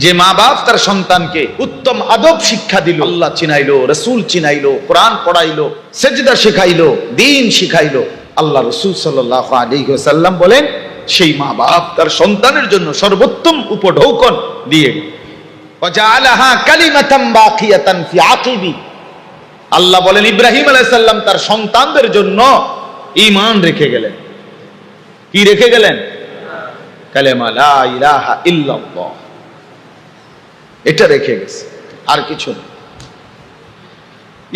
যে মা বাপ তার সন্তানকে উত্তম আদব শিক্ষা দিল, আল্লাহ চিনাইলো, রাসূল চিনাইলো, কোরআন পড়াইলো, সেজদা শেখাইলো, দ্বীন শিখাইলো, আল্লাহ রাসূল সাল্লাল্লাহু আলাইহি ওয়াসাল্লাম বলেন সেই মা বাপ তার সন্তানের জন্য সর্বোত্তম উপঢৌকন দিয়ে ওয়াজআলাহা কালিমাতাম বাকিয়াতান ফি আকিবি। আল্লাহ বলেন ইব্রাহিম আলাইহিস সালাম তার সন্তানদের জন্য ঈমান রেখে গেলেন। কি রেখে গেলেন? কালেমা লা ইলাহা ইল্লাল্লাহ, এটা রেখে গেছে, আর কিছু না।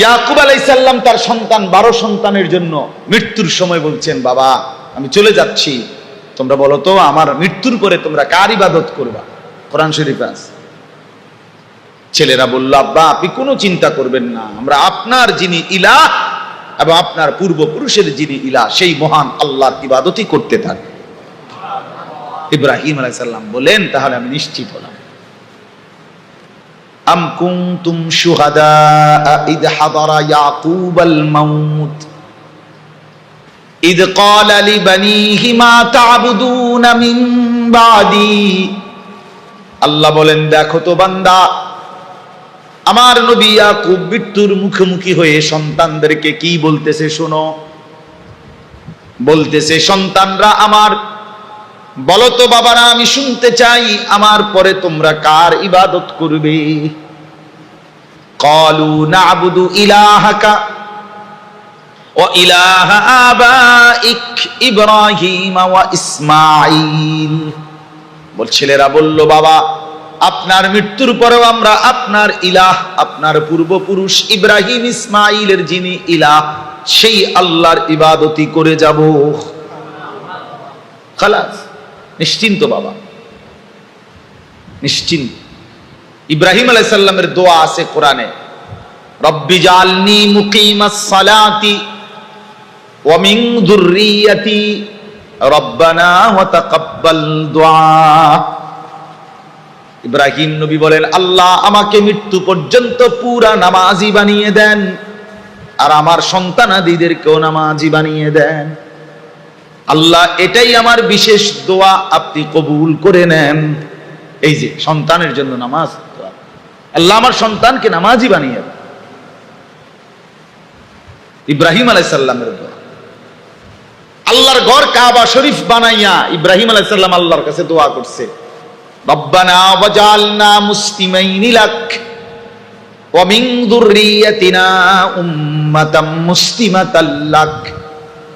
ইয়াকুব আলাইহিস সালাম তার সন্তান 12 সন্তানের জন্য মৃত্যুর সময় বলছেন, বাবা আমি চলে যাচ্ছি, তোমরা বলো তো আমার মৃত্যুর পরে তোমরা কার ইবাদত করবা? কোরআন শরীফে আছে। ছেলেরা বলল, আব্বা আপনি কোনো চিন্তা করবেন না, আমরা আপনার যিনি ইলাহ এবং আপনার পূর্বপুরুষের যিনি ইলাহ সেই মহান আল্লাহর ইবাদতই করতে থাকি। ইব্রাহিম আলাইহিস সালাম বলেন, তাহলে আমি নিশ্চিত হলাম। আম কুনতুম শুহাদা ইদ হাদারা ইয়াকুবাল মাউত ইদ ক্বালা লিবানিহি মা তা'বুদুনা মিন বাদি। আল্লাহ বলেন, দেখো তো বান্দা, আমার নবী ইয়াকুব মৃত্যুর মুখোমুখি হয়ে সন্তানদেরকে কি বলতেছে শোনো। বলতেছে, সন্তানরা আমার, বলো তো বাবারা আমি শুনতে চাই, আমার পরে তোমরা কার ইবাদত করবে? ক্বালু না'বুদু ইলাহাকা ওয়া ইলাহা আবাইক ইব্রাহিম ওয়া ইসমাঈল। ছেলেরা বলল, বাবা আপনার মৃত্যুর পরেও আমরা আপনার ইলাহ, আপনার পূর্বপুরুষ ইব্রাহিম ইসমাঈলের যিনি ইলাহ সেই আল্লাহর ইবাদতই করে যাব। খালাস, নিশ্চিন্ত বাবা, নিশ্চিন্ত। ইব্রাহিম আলাইহিস সালামের দোয়া আছে কোরআনে, রব্বি জালনি মুকিমাস সালাতি ওয়া মিন যুররিয়াতি রব্বানা ওয়া তাকাব্বাল দুআ। ইব্রাহিম নবী বলেন, আল্লাহ আমাকে মৃত্যু পর্যন্ত পুরা নামাজি বানিয়ে দেন, আর আমার সন্তানাদিদেরকেও নামাজি বানিয়ে দেন। আল্লাহ এটাই আমার বিশেষ দোয়া, আপনি কবুল করে নেন। এই যে সন্তানের জন্য নামাজ দোয়া, আল্লাহ আমার সন্তানকে নামাজি বানিয়ে দেন। ইব্রাহিম আলাইহিস সালামের দোয়া। আল্লাহর ঘর কাবা শরীফ বানাইয়া ইব্রাহিম আলাইহিস সালাম আল্লাহর কাছে দোয়া করছে, রব্বানা ওয়াজআলনা মুসলিমাইনি লাক ওয়া মিন যুররিয়াতিনা উম্মাতাম মুসলিমাতাল লাক।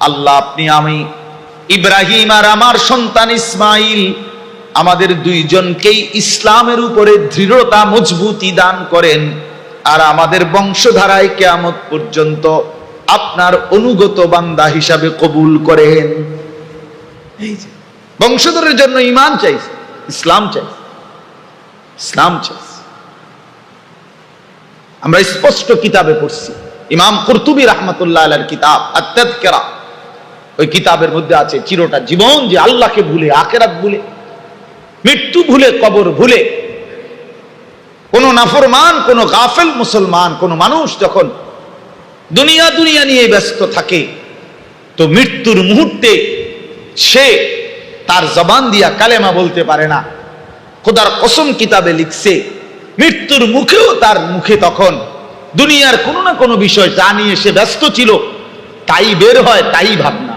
আল্লাহ আপনি আমি ইব্রাহিম আর আমার সন্তান ইসমাইল আমাদের দুইজনকেই ইসলামের উপরে দৃঢ়তা মজবুতি দান করেন, আর আমাদের বংশধারায় কিয়ামত পর্যন্ত আপনার অনুগত বান্দা হিসাবে কবুল করেন। এই যে বংশধরের জন্য ঈমান চাইছে, ইসলাম চাইছে, ইসলাম চাইছে। আমরা স্পষ্ট কিতাবে পড়ছি, ইমাম কুরতুবী রাহমাতুল্লাহ আলাইহির কিতাব আত-তাযকিরা, ওই কিতাবের মধ্যে আছে চিরটা জীবন যে আল্লাহকে ভুলে, আখিরাত ভুলে, মৃত্যু ভুলে, কবর ভুলে, কোন নাফরমান, কোন গাফেল মুসলমান, কোন মানুষ যখন দুনিয়া দুনিয়া নিয়ে ব্যস্ত থাকে, তো মৃত্যুর মুহূর্তে সে তার জবান দিয়া কালেমা বলতে পারে না। খোদার কসম কিতাবে লিখছে, মৃত্যুর মুখেও তার মুখে তখন দুনিয়ার কোনো না কোনো বিষয় যা নিয়ে সে ব্যস্ত ছিল তাই বের হয়, তাই ভাবনা।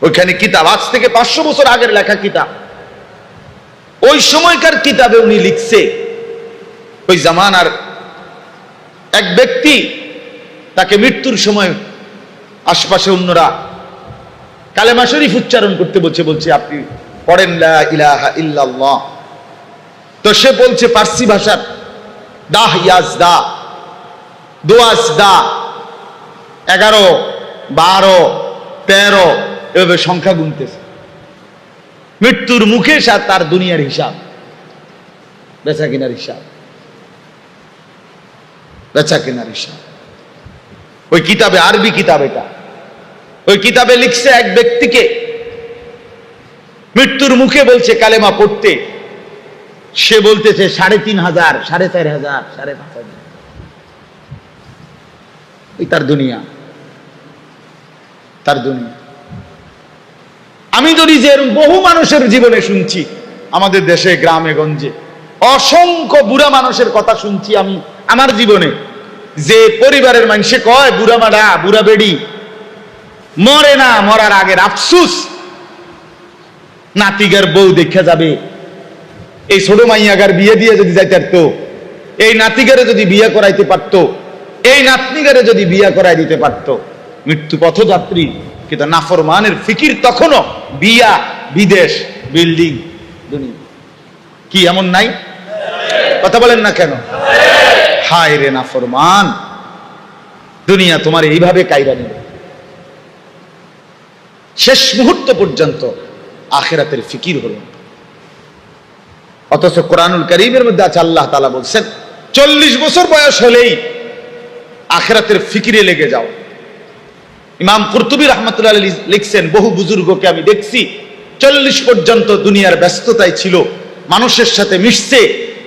ওইখানে কিতাব, আজ থেকে 500 বছর আগের লেখা কিতাব, ওই সময়কার কিতাবে উনি লিখছে, ওই জামানার এক ব্যক্তি, তাকে মৃত্যুর সময় আশপাশে অন্যরা কালেমা শরীফ উচ্চারণ করতে বলছে আপনি পড়েন লা ইলাহা ইল্লাল্লাহ। তো সে বলছে পার্সি ভাষার দাহ ইয়াজ দা, দোয়াজ দা, 11, 12, 13 এভাবে সংখ্যা গুনতেছে। মৃত্যুর মুখে তার দুনিয়ার হিসাব, বেচা কেনার হিসাব, বেচা কেনার হিসাব। ওই কিতাবে, আরবি কিতাব এটা, ওই কিতাবে লিখছে এক ব্যক্তিকে মৃত্যুর মুখে বলছে কালেমা পড়তে, সে বলতেছে 3,500, 4,500, 5,500। ওই তার দুনিয়া, তার দুনিয়া। আমি যদি যে বহু মানুষের জীবনে শুনছি আমাদের দেশে গ্রামে গঞ্জে অসংখ্য বুড়া মানুষের কথা শুনছি আমি আমার জীবনে, যে পরিবারের মানুষে কয় বুড়া মাডা বুড়া বেড়ি মরে না, মরার আগের আফসুস নাতিগার বউ দেখা যাবে, এই ছোট মাইয়াগার বিয়ে দিয়ে যদি যাইতে পারতো, এই নাতিগারে যদি বিয়ে করাইতে পারতো, এই নাতনিগারে যদি বিয়ে করাই দিতে পারতো। মৃত্যু পথযাত্রী কিন্তু নাফরমানের ফিকির তখনও বিয়া, বিদেশ, বিল্ডিং, দুনিয়া। কি এমন নাই? কথা বলেন না কেন? হায় রে নাফরমান, দুনিয়া তোমার এইভাবে কায়রা নেবে। শেষ মুহূর্ত পর্যন্ত আখিরাতের ফিকির হলো। অথচ কোরআনুল কারীমের মধ্যে আছে আল্লাহ তাআলা বলছেন 40 বছর বয়স হলেই আখিরাতের ফিকিরে লেগে যাও। ইমাম কুরতুবী রাহমাতুল্লাহ আলাইহি লিখছেন, বহু বুজুর্গকে আমি দেখছি 40 পর্যন্ত দুনিয়ার ব্যস্ততায় ছিল, মানুষের সাথে মিশছে,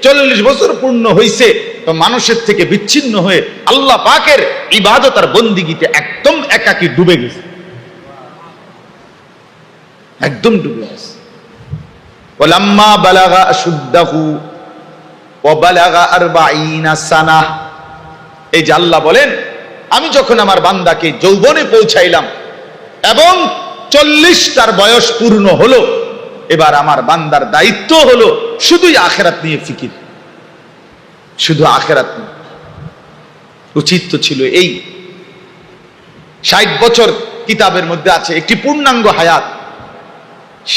40 বছর পূর্ণ হয়েছে তো মানুষের থেকে বিচ্ছিন্ন হয়ে আল্লাহ পাকের ইবাদত আর বন্দিগিতে একদম একাকী ডুবে গেছে, একদম ডুবে গেছে। ওয়ালাম্মা বালাগা আশুদ্দাহু ওয়া বালাগা 40 সানাহ, এই যে আল্লাহ বলেন আমি যখন আমার বান্দাকে যৌবনে পৌঁছাইলাম এবং 40 তার বয়স পূর্ণ হলো, এবার আমার বান্দার দায়িত্ব হলো শুধুই আখিরাত নিয়ে ফিকির, শুধু আখিরাত নিয়ে। উচিত তো ছিল এই 60 বছর কিতাবের মধ্যে আছে একটি পূর্ণাঙ্গ হায়াত।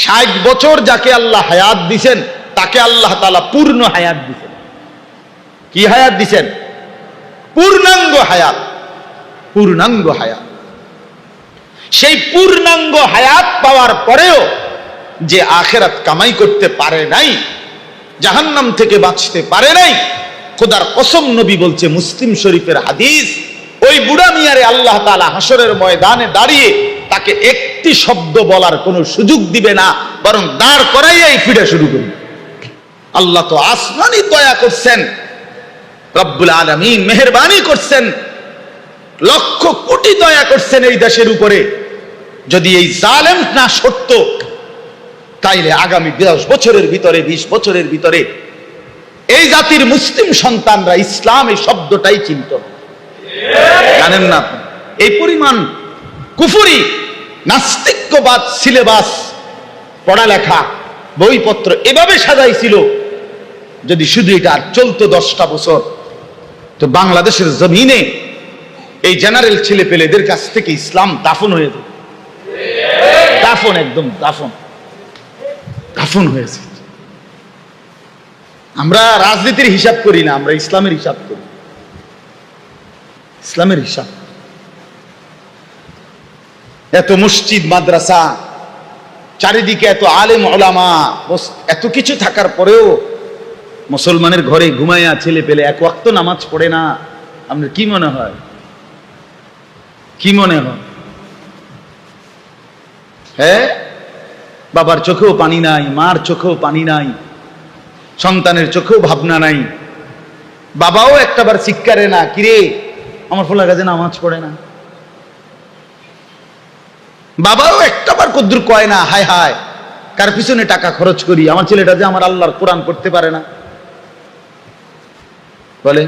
60 বছর যাকে আল্লাহ হায়াত দিছেন তাকে আল্লাহ তাআলা পূর্ণ হায়াত দিছেন। কি হায়াত দিছেন? পূর্ণাঙ্গ হায়াত, পূর্ণাঙ্গ হায়াত। সেই পূর্ণাঙ্গ হায়াত পাওয়ার পরেও যে আখিরাত কামাই করতে পারে নাই, জাহান্নাম থেকে বাঁচতে পারে নাই, খোদার কসম নবী বলছে, মুসলিম শরীফের হাদিস, ওই বুড়া মিয়ারে আল্লাহ তাআলা হাসরের ময়দানে দাঁড়িয়ে তাকে একটি শব্দ বলার কোনো সুযোগ দিবে না, বরং দাঁড় করাইয়াই ফিরে শুরু করবে। আল্লাহ তো আসমানি দয়া করছেন, রব্বুল আলামিন মেহেরবানি করছেন, লক্ষ কোটি দয়া করছেন এই দেশের উপরে। যদি এই জালেম না সত্য, তাইলে আগামী 10 বছরের ভিতরে, 20 বছরের ভিতরে এই জাতির মুসলিম সন্তানরা ইসলাম এই শব্দটাই চিনত। জানেন না এই পরিমাণ কুফরি নাস্তিক্যবাদ সিলেবাস, পড়ালেখা, বইপত্র এভাবে সাজাইছিল, যদি শুধু এটা আর চলতো 10টা বছর, তো বাংলাদেশের জমিনে এই জেনারেল ছেলে পেলেদের কাছ থেকে ইসলাম দাফন হয়ে যেত। দাফন, একদম দাফন, দাফন হয়েছে। আমরা রাজনীতির হিসাব করি না, আমরা ইসলামের হিসাব করি, ইসলামের হিসাব। এত মসজিদ মাদ্রাসা, চারিদিকে এত আলেম ওলামা, এত কিছু থাকার পরেও মুসলমানের ঘরে ঘুমাইয়া ছেলে পেলে 1 ওয়াক্ত নামাজ পড়ে না। আপনার কি মনে হয়? কি মনে হয়? হ্যাঁ, বাবার চোখেও পানি নাই, মার চোখেও পানি নাই, সন্তানের চোখেও ভাবনা নাই, বাবাও একটাবার শিক্ষারে না, কিরে আমার ফোলা কাজে নামাজ পড়ে না, বাবাও একটাবার কদ্দুর কয় না, হায় হায় কার পিছনে টাকা খরচ করি, আমার ছেলেটা যে আমার আল্লাহর কোরআন পড়তে পারে না। বলে